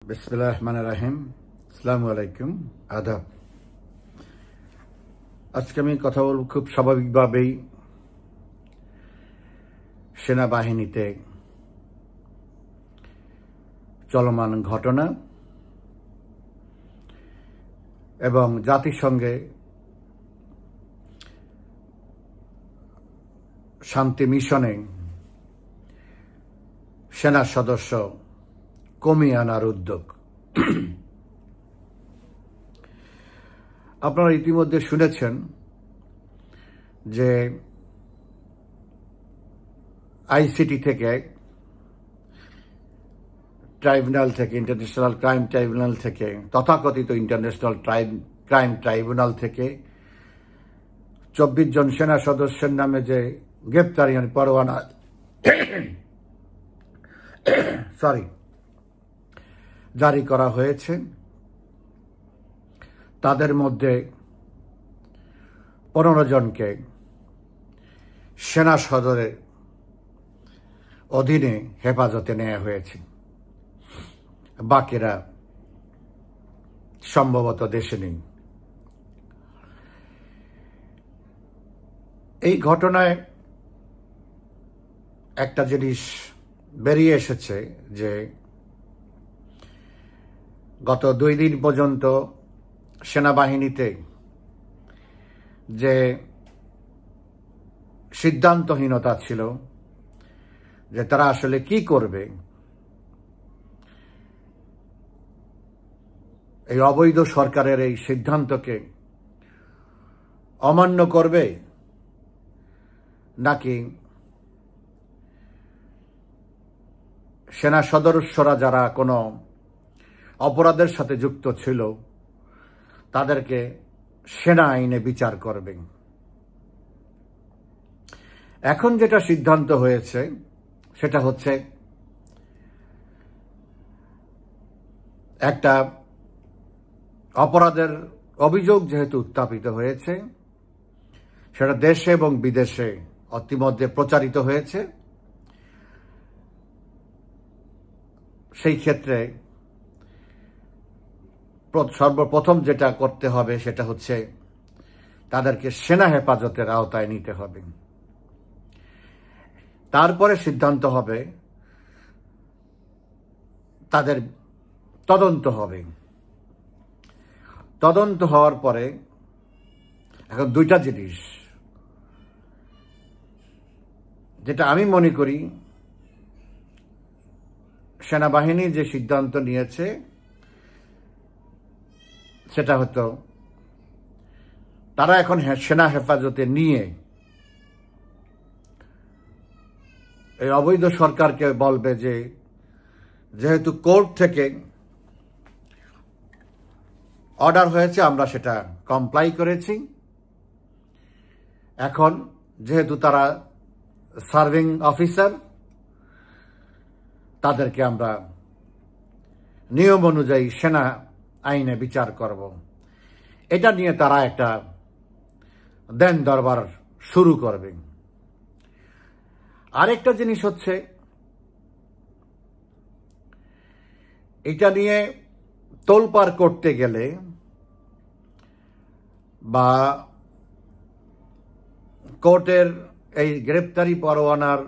বিসমিল্লাহির রহমানির রহিম। আসসালামু আলাইকুম, আদাব। আজকে আমি কথা বলব খুব স্বাভাবিকভাবেই সেনাবাহিনীতে চলমান ঘটনা এবং জাতিসংঘে শান্তি মিশনে সেনা সদস্য কমিয়ে আনার উদ্যোগ। আপনারা ইতিমধ্যে শুনেছেন যে আইসিটি থেকে, ট্রাইব্যুনাল থেকে, ইন্টারন্যাশনাল ক্রাইম ট্রাইব্যুনাল থেকে, তথাকথিত ইন্টারন্যাশনাল ক্রাইম ট্রাইব্যুনাল থেকে 24 জন সেনা সদস্যের নামে যে গ্রেপ্তারি পরোয়ানা জারি করা হয়েছে, তাদের মধ্যে 15 জনকে সেনা সদরের অধীনে হেফাজতে নেওয়া হয়েছে। বাকিরা সম্ভবত দেশে নেই। এই ঘটনায় একটা জিনিস বেরিয়ে এসেছে যে গত 2 দিন পর্যন্ত সেনাবাহিনীতে যে সিদ্ধান্তহীনতা ছিল যে তারা আসলে কি করবে, এই অবৈধ সরকারের এই সিদ্ধান্তকে অমান্য করবে নাকি সেনা সদস্যরা যারা কোনো অপরাধের সাথে যুক্ত ছিল তাদেরকে সেনা আইনে বিচার করবে। এখন যেটা সিদ্ধান্ত হয়েছে সেটা হচ্ছে একটা অপরাধের অভিযোগ যেহেতু উত্থাপিত হয়েছে, সেটা দেশে এবং বিদেশে ইতিমধ্যে প্রচারিত হয়েছে। সেই ক্ষেত্রে সর্বপ্রথম যেটা করতে হবে সেটা হচ্ছে তাদেরকে সেনা হেফাজতের আওতায় নিতে হবে। তারপরে সিদ্ধান্ত হবে, তাদের তদন্ত হবে। তদন্ত হওয়ার পরে এখন 2টা জিনিস যেটা আমি মনে করি সেনাবাহিনী যে সিদ্ধান্ত নিয়েছে সেটা হতো তারা এখন সেনা হেফাজতে নিয়ে এই অবৈধ সরকারকে বলবে যে যেহেতু কোর্ট থেকে অর্ডার হয়েছে আমরা সেটা কমপ্লাই করেছি, এখন যেহেতু তারা সার্ভিং অফিসার তাদেরকে আমরা নিয়ম অনুযায়ী সেনা আইনে বিচার করব। এটা নিয়ে তারা একটা দেন দরবার শুরু করবে। আরেকটা জিনিস হচ্ছে এটা নিয়ে তোলপাড় করতে গেলে বা কোর্টের এই গ্রেপ্তারি পরোয়ানার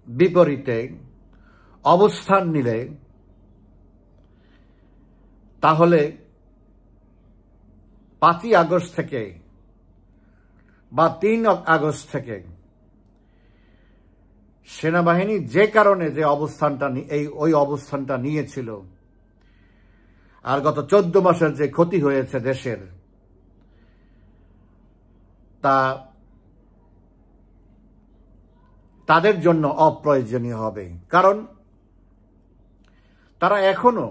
বিপরীতে অবস্থান নিলে তাহলে 5ই আগস্ট থেকে বা 3 আগস্ট থেকে সেনাবাহিনী যে কারণে যে ওই অবস্থানটা নিয়েছিল আর গত 14 মাসের যে ক্ষতি হয়েছে দেশের, তা তাদের জন্য অপ্রয়োজনীয় হবে। কারণ তারা এখনো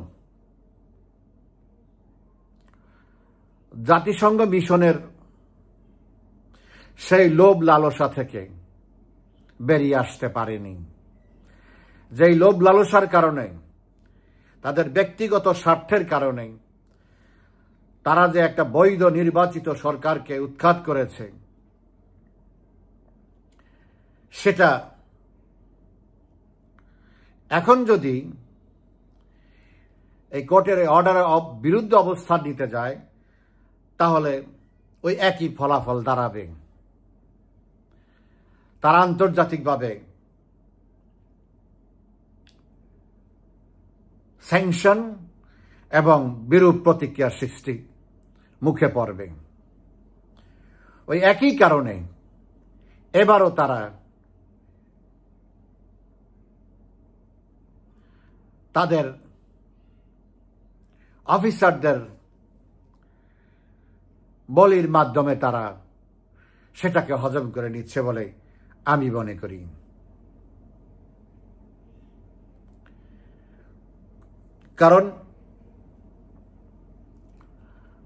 জাতিসংঘ মিশনের সেই লোভ লালসা থেকে বেরিয়ে আসতে পারেনি। যেই লোভ লালসার কারণে, তাদের ব্যক্তিগত স্বার্থের কারণে তারা যে একটা বৈধ নির্বাচিত সরকারকে উৎখাত করেছে, সেটা এখন যদি এই কোর্টের অর্ডারের বিরুদ্ধে অবস্থান নিতে যায়, তাহলে ওই একই ফলাফল দাঁড়াবে। তারা আন্তর্জাতিকভাবে স্যাংশন এবং বিরূপ প্রতিক্রিয়ার সৃষ্টি মুখে পড়বে। ওই একই কারণে এবারও তারা তাদের অফিসারদের বলির মাধ্যমে তারা সেটাকে হজম করে নিচ্ছে বলে আমি মনে করি। কারণ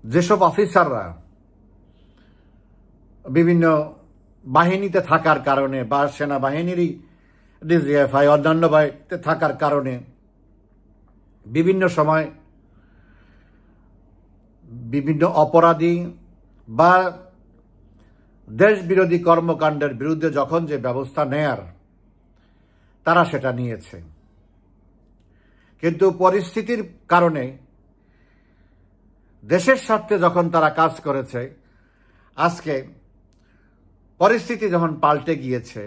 যেসব অফিসাররা বিভিন্ন বাহিনীতে থাকার কারণে বা সেনাবাহিনীরই ডিজিএফআই অন্যান্য বাহিনীতে থাকার কারণে বিভিন্ন সময় বিভিন্ন অপরাধী বা দেশ বিরোধী কর্মকাণ্ডের বিরুদ্ধে যখন যে ব্যবস্থা নেয়ার তারা সেটা নিয়েছে, কিন্তু পরিস্থিতির কারণে দেশের স্বার্থে যখন তারা কাজ করেছে, আজকে পরিস্থিতি যখন পাল্টে গিয়েছে,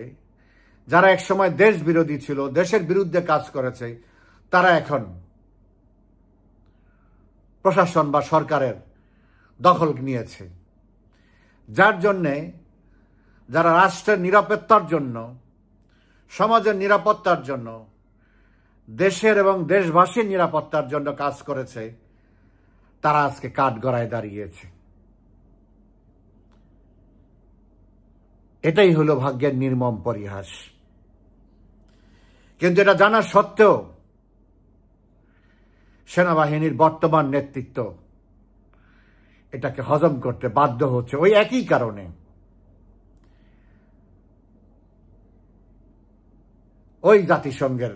যারা একসময় দেশ বিরোধী ছিল, দেশের বিরুদ্ধে কাজ করেছে, তারা এখন প্রশাসন বা সরকারের দখল নিয়েছে। যার জন্যে যারা রাষ্ট্রের নিরাপত্তার জন্য, সমাজের নিরাপত্তার জন্য, দেশের এবং দেশবাসীর নিরাপত্তার জন্য কাজ করেছে, তারা আজকে কাঠগড়ায় দাঁড়িয়েছে। এটাই হলো ভাগ্যের নির্মম পরিহাস। কিন্তু এটা জানা সত্ত্বেও সেনাবাহিনীর বর্তমান নেতৃত্ব এটাকে হজম করতে বাধ্য হচ্ছে ওই একই কারণে। ওই জাতিসংঘের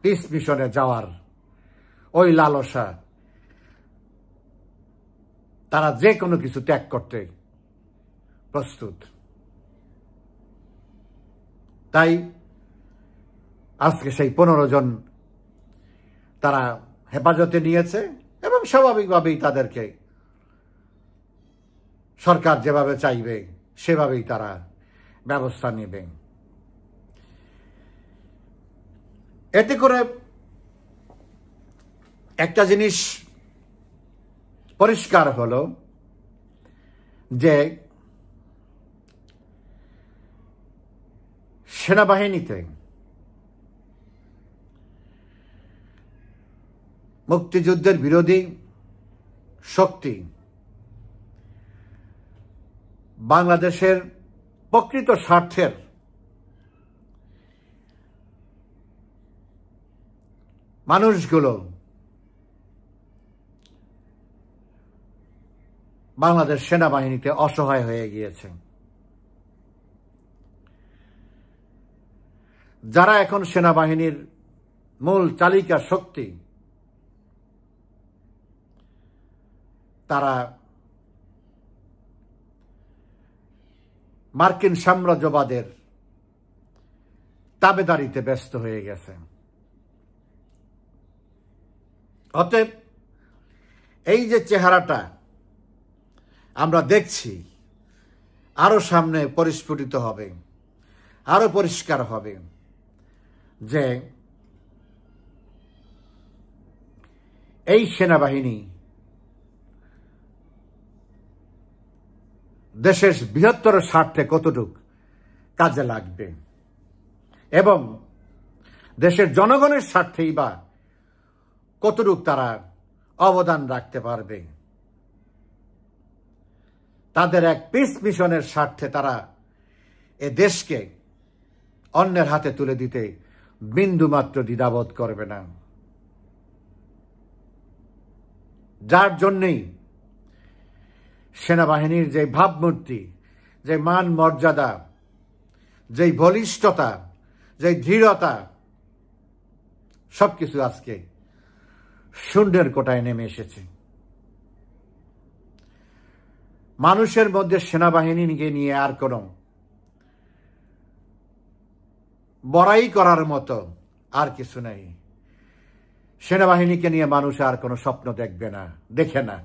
পিস মিশনে যাওয়ার ওই লালসা, তারা যে কোনো কিছু ত্যাগ করতে প্রস্তুত। তাই আজকে সেই 15 জন তারা হেফাজতে নিয়েছে এবং স্বাভাবিকভাবেই তাদেরকে সরকার যেভাবে চাইবে সেভাবেই তারা ব্যবস্থা নেবে। এতে করে একটা জিনিস পরিষ্কার হলো যে সেনাবাহিনীতে মুক্তিযুদ্ধের বিরোধী শক্তি বাংলাদেশের প্রকৃত স্বার্থের মানুষগুলো বাংলাদেশ সেনাবাহিনীতে অসহায় হয়ে গিয়েছে। যারা এখন সেনাবাহিনীর মূল চালিকা শক্তি, তারা মার্কিন সাম্রাজ্যবাদের তাবেদারিতে ব্যস্ত হয়ে গেছে। অতএব এই যে চেহারাটা আমরা দেখছি, আরো সামনে পরিস্ফুটিত হবে, আরো পরিষ্কার হবে যে এই সেনাবাহিনী দেশের বৃহত্তর স্বার্থে কতটুক কাজে লাগবে এবং দেশের জনগণের স্বার্থেই বা কতটুক তারা অবদান রাখতে পারবে। তাদের এক পিস মিশনের স্বার্থে তারা এ দেশকে অন্যের হাতে তুলে দিতে বিন্দুমাত্র দ্বিধাবোধ করবে না। যার জন্যেই সেনাবাহিনীর যে ভাবমূর্তি, যে মান মর্যাদা, যে বলিষ্ঠতা, যে দৃঢ়তা, সবকিছু আজকে শূন্যের কোটায় নেমে এসেছে। মানুষের মধ্যে সেনাবাহিনীকে নিয়ে আর কোনো বড়াই করার মতো আর কিছু নেই। সেনাবাহিনীকে নিয়ে মানুষ আর কোনো স্বপ্ন দেখবে না, দেখে না।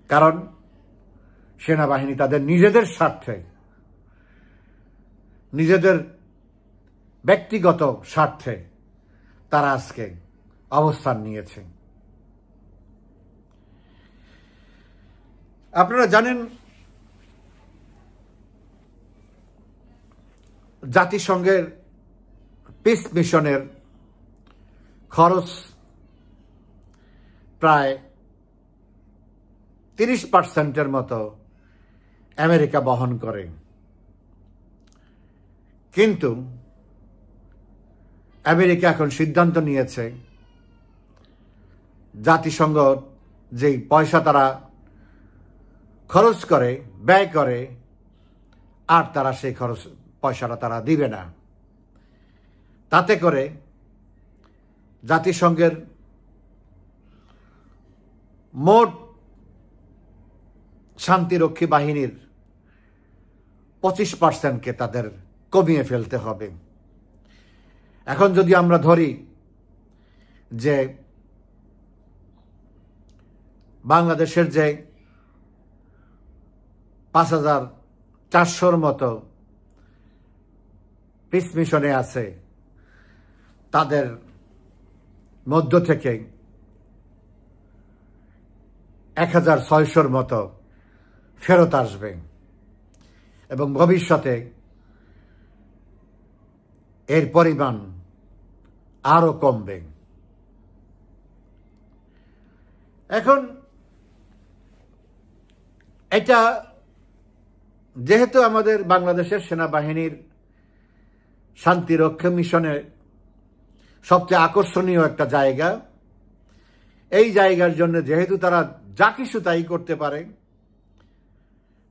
কারণ সেনাবাহিনী তাদের নিজেদের স্বার্থে, নিজেদের ব্যক্তিগত স্বার্থে তারা আজকে অবস্থান নিয়েছে। আপনারা জানেন, জাতিসংঘের পিস মিশনের খরচ প্রায় 30% মতো আমেরিকা বহন করে। কিন্তু আমেরিকা এখন সিদ্ধান্ত নিয়েছে জাতিসংঘ যেই পয়সা তারা খরচ করে, ব্যয় করে, আর তারা সেই পয়সাটা তারা দিবে না। তাতে করে জাতিসংঘের মোট শান্তিরক্ষী বাহিনীর 25%কে তাদের কমিয়ে ফেলতে হবে। এখন যদি আমরা ধরি যে বাংলাদেশের যে 5400-র মতো পিস মিশনে আছে, তাদের মধ্য থেকে 1600-র মতো ফেরত আসবে এবং ভবিষ্যতে এর পরিমাণ আরো কমবে। এখন এটা যেহেতু আমাদের বাংলাদেশের সেনাবাহিনীর শান্তিরক্ষা মিশনে সবচেয়ে আকর্ষণীয় একটা জায়গা, এই জায়গার জন্য যেহেতু তারা যা কিছু তাই করতে পারে,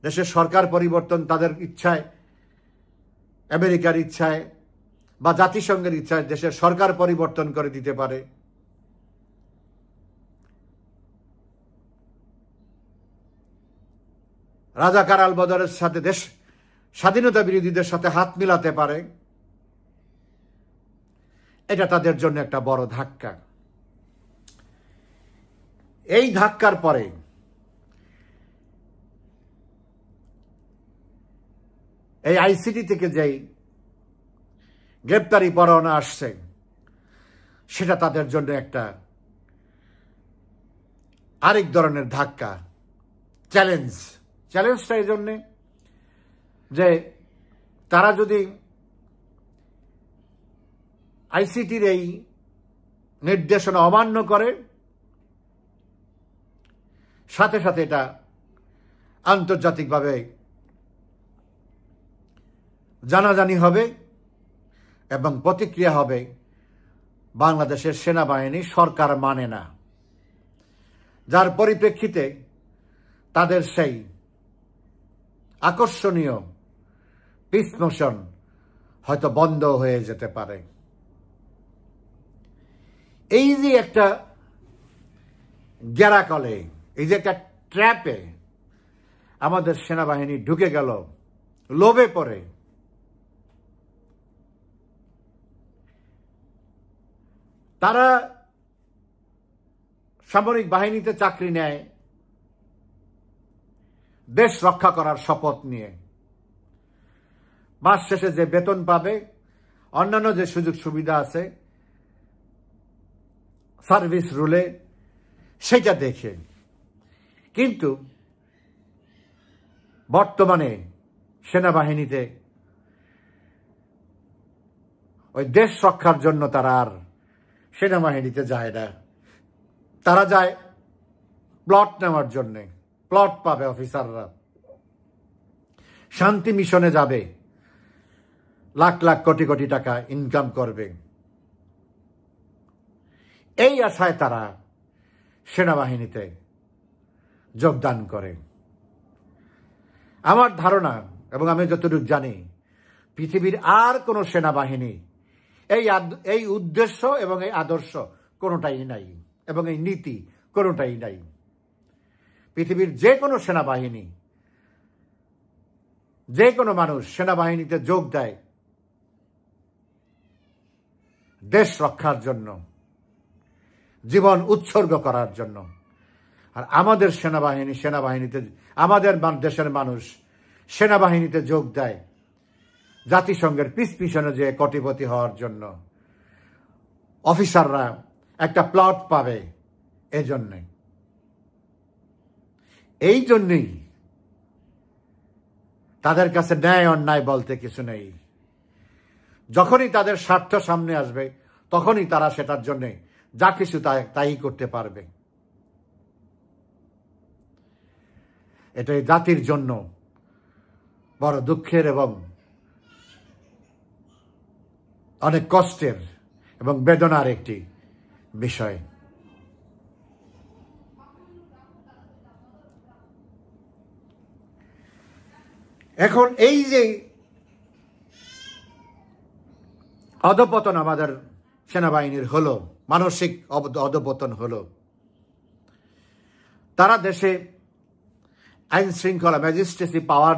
দেশের সরকার পরিবর্তন তাদের ইচ্ছায়, আমেরিকার ইচ্ছায় বা জাতিসংঘের ইচ্ছায় দেশের সরকার পরিবর্তন করে দিতে পারে। রাজাকার আল বদরের সাথে দেশ স্বাধীনতা বিরোধীদের সাথে হাত মিলাতে পারে। এটা তাদের জন্য একটা বড় ধাক্কা। এই ধাক্কার পরে এই আইসিটি থেকে যেই গ্রেপ্তারি পরোয়ানা আসছে, সেটা তাদের জন্য একটা আরেক ধরনের ধাক্কা, চ্যালেঞ্জটা এই জন্যে যে তারা যদি আইসিটির এই নির্দেশনা অমান্য করে, সাথে সাথে এটা আন্তর্জাতিকভাবে জানাজানি হবে এবং প্রতিক্রিয়া হবে বাংলাদেশের সেনাবাহিনী সরকার মানে না, যার পরিপ্রেক্ষিতে তাদের সেই আকর্ষণীয় পিস মিশন হয়তো বন্ধ হয়ে যেতে পারে। এই যে একটা গ্যারাকলে, এই যে একটা ট্র্যাপে আমাদের সেনাবাহিনী ঢুকে গেল, লোভে পড়ে। তারা সামরিক বাহিনীতে চাকরি নেয় দেশ রক্ষা করার শপথ নিয়ে। মাস শেষে যে বেতন পাবে, অন্যান্য যে সুযোগ সুবিধা আছে সার্ভিস রুলে, সেটা দেখে। কিন্তু বর্তমানে সেনাবাহিনীতে ওই দেশ রক্ষার জন্য তারা আর সেনাবাহিনীতে যায় না, তারা যায় প্লট নেওয়ার জন্যে। প্লট পাবে অফিসাররা, শান্তি মিশনে যাবে, লাখ লাখ কোটি কোটি টাকা ইনকাম করবে। এই আশায় তারা সেনাবাহিনীতে যোগদান করে। আমার ধারণা এবং আমি যতটুকু জানি, পৃথিবীর আর কোনো সেনাবাহিনী এই উদ্দেশ্য এবং এই আদর্শ কোনোটাই নাই, এবং এই নীতি কোনোটাই নাই। পৃথিবীর যে কোনো সেনাবাহিনী, যে কোনো মানুষ সেনাবাহিনীতে যোগ দেয় দেশ রক্ষার জন্য, জীবন উৎসর্গ করার জন্য। আর আমাদের সেনাবাহিনীতে আমাদের দেশের মানুষ সেনাবাহিনীতে যোগ দেয় জাতিসংঘের পিছনে যে কোটিপতি হওয়ার জন্য। অফিসাররা একটা প্লট পাবে এজন্যে। এই জন্যই তাদের কাছে ন্যায় অন্যায় বলতে কিছু নেই। যখনই তাদের স্বার্থ সামনে আসবে তখনই তারা সেটার জন্য যা কিছু তাই করতে পারবে। এটাই জাতির জন্য বড় দুঃখের এবং অনেক কষ্টের এবং বেদনার একটি বিষয়। এখন এই যে অধঃপতন আমাদের সেনাবাহিনীর হলো, মানসিক অধঃপতন হলো, তারা দেশে আইন শৃঙ্খলা ম্যাজিস্ট্রেসি পাওয়ার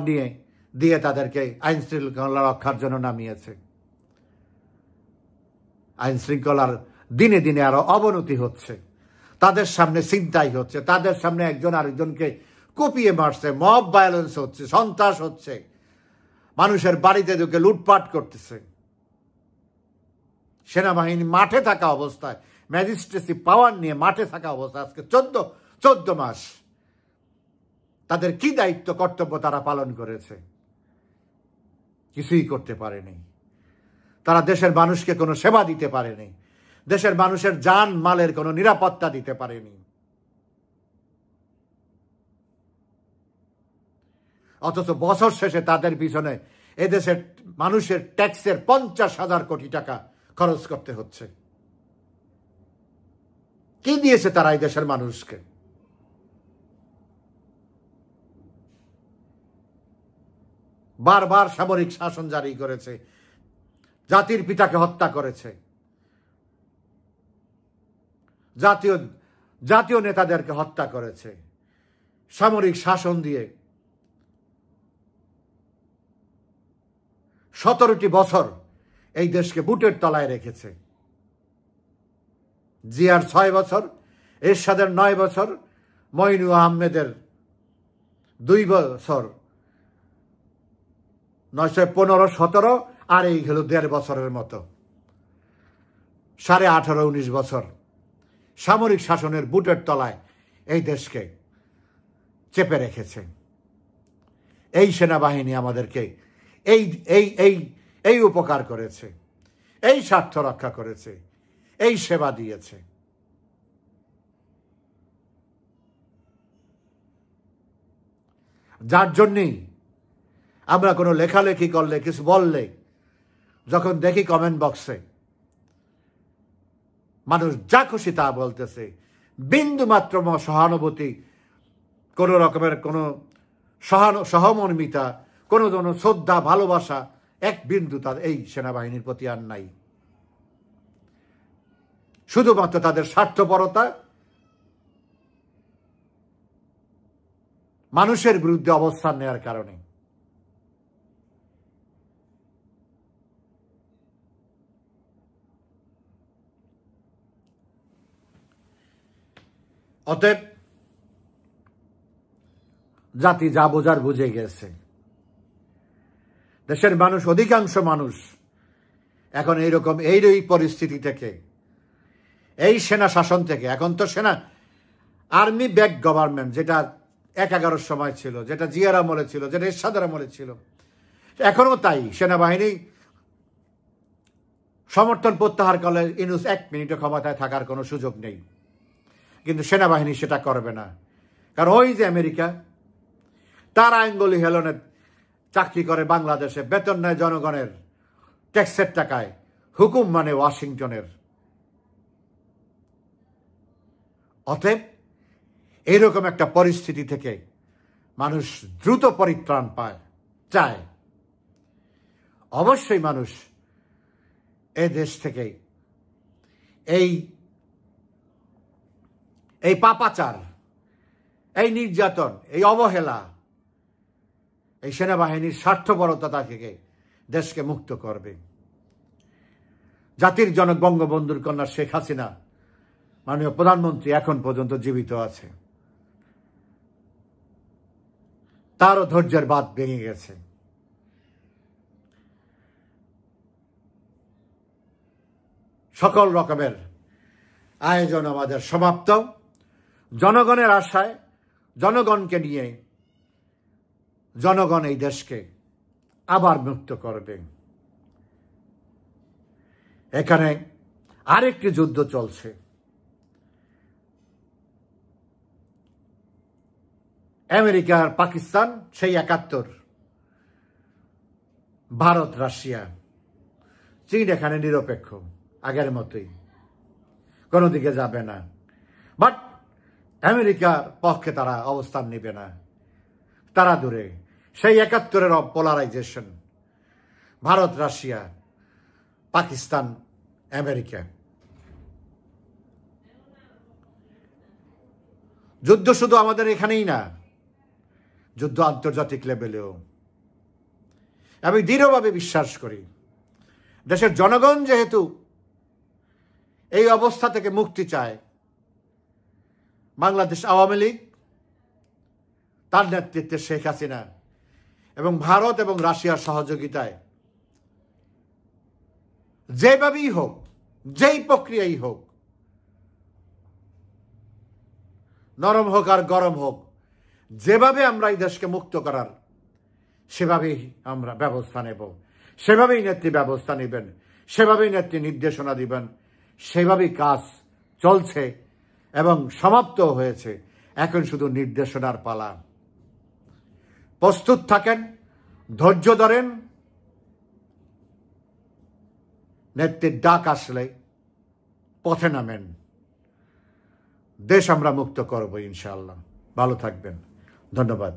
দিয়ে তাদেরকে আইন শৃঙ্খলা রক্ষার জন্য নামিয়েছে। আইন শৃঙ্খলার দিনে দিনে আরো অবনতি হচ্ছে, তাদের সামনে ছিনতাই হচ্ছে, তাদের সামনে একজন আরেকজনকে কুপিয়ে মারছে, মব ভায়োলেন্স হচ্ছে, সন্ত্রাস হচ্ছে, মানুষের বাড়িতে ঢুকে লুটপাট করতেছে। সেনাবাহিনী মাঠে থাকা অবস্থায়, ম্যাজিস্ট্রেসি পাওয়ার নিয়ে মাঠে থাকা অবস্থায় আজকে 14 মাস তাদের কি দায়িত্ব কর্তব্য তারা পালন করেছে? কিছুই করতে পারেনি। তারা দেশের মানুষকে কোনো সেবা দিতে পারেনি, দেশের মানুষের জান মালের কোনো নিরাপত্তা দিতে পারেনি। অথচ বছর শেষে তাদের পিছনে এদেশের মানুষের ট্যাক্সের 50,000 কোটি টাকা খরচ করতে হচ্ছে। কি দিয়েছে তারা এই দেশের মানুষকে? বারবার সামরিক শাসন জারি করেছে, জাতির পিতাকে হত্যা করেছে, জাতীয় নেতাদেরকে হত্যা করেছে, সামরিক শাসন দিয়ে 17টি বছর এই দেশকে বুটের তলায় রেখেছে। জিয়ার 6 বছর, এরশাদের 9 বছর, মইনু আহমেদের 2 বছর, 915-17, আর এই হলো 1.5 বছরের মতো, 18.5-19 বছর সামরিক শাসনের বুটের তলায় এই দেশকে চেপে রেখেছে। এই সেনাবাহিনী আমাদেরকে এই এই এই এই উপকার করেছে, এই স্বার্থ রক্ষা করেছে, এই সেবা দিয়েছে। যার জন্যই আমরা কোনো লেখালেখি করলে, কিছু বললে, যখন দেখি কমেন্ট বক্সে মানুষ যা খুশি তা বলতেছে, বিন্দু মাত্র সহানুভূতি, কোনো রকমের কোনো সহমর্মিতা, কোনো শ্রদ্ধা, ভালোবাসা এক বিন্দু তার এই সেনাবাহিনীর প্রতি আর নাই। শুধুমাত্র তাদের স্বার্থপরতা, মানুষের বিরুদ্ধে অবস্থান নেওয়ার কারণে। অতএব জাতি যা বোঝার বুঝে গেছে। দেশের মানুষ, অধিকাংশ মানুষ এখন এইরকম এই পরিস্থিতি থেকে, এই সেনা শাসন থেকে, এখন তো আর্মি ব্যাক গভর্নমেন্ট, যেটা 11 সময় ছিল, যেটা জিয়ার আমলে ছিল, যেটা এরশাদের আমলে ছিল, এখনো তাই। সেনাবাহিনী সমর্থন প্রত্যাহার করলে ইউনূস 1 মিনিটও ক্ষমতায় থাকার কোনো সুযোগ নেই, কিন্তু সেনাবাহিনী সেটা করবে না। কারণ ওই যে আমেরিকা, তার আইনগুলি হেলনে চাকরি করে বাংলাদেশে, বেতন নেয় জনগণের ট্যাক্সের টাকায়, হুকুম মানে ওয়াশিংটনের। অতএব এইরকম একটা পরিস্থিতি থেকে মানুষ দ্রুত পরিত্রাণ চায়। অবশ্যই মানুষ এই দেশ থেকে এই পাপাচার, এই নির্যাতন, এই অবহেলা, এই সেনাবাহিনীর স্বার্থপরতা থেকে দেশকে মুক্ত করবে। জাতির জনক বঙ্গবন্ধুর কন্যা শেখ হাসিনা মাননীয় প্রধানমন্ত্রী এখন পর্যন্ত জীবিত আছে, তারও ধৈর্যের বাঁধ ভেঙে গেছে। সকল রকমের আয়োজন আমাদের সমাপ্ত। জনগণের আশায়, জনগণকে নিয়ে জনগণ এই দেশকে আবার মুক্ত করবে। এখানে আরেকটি যুদ্ধ চলছে। আমেরিকা আর পাকিস্তান সেই ৭১, ভারত রাশিয়া, চীন এখানে নিরপেক্ষ আগের মতোই, কোনো দিকে যাবে না। বাট আমেরিকার পক্ষে তারা অবস্থান নেবে না, তারা দূরে। সেই ৭১-এর polarisation, Bharat Russia, Pakistan America. যুদ্ধ শুধু আমাদের এখানেই না, যুদ্ধ আন্তর্জাতিক লেভেলেও। আমি দৃঢ়ভাবে বিশ্বাস করি দেশের জনগণ যেহেতু এই অবস্থা থেকে মুক্তি চায়, বাংলাদেশ আওয়ামী লীগ তার নেতৃত্বে শেখ হাসিনা এবং ভারত এবং রাশিয়ার সহযোগিতায় যেভাবেই হোক, যেই প্রক্রিয়াই হোক, নরম হোক আর গরম হোক, যেভাবে আমরা এই দেশকে মুক্ত করার সেভাবেই আমরা ব্যবস্থা নেব, সেভাবেই নেত্রী ব্যবস্থা নেবেন, সেভাবেই নেত্রী নির্দেশনা দিবেন, সেভাবেই কাজ চলছে এবং সমাপ্ত হয়েছে। এখন শুধু নির্দেশনার পালা। প্রস্তুত থাকেন, ধৈর্য ধরেন, নেত্রীর ডাক আসলে পথে নামেন। দেশ আমরা মুক্ত করব ইনশাআল্লাহ। ভালো থাকবেন। ধন্যবাদ।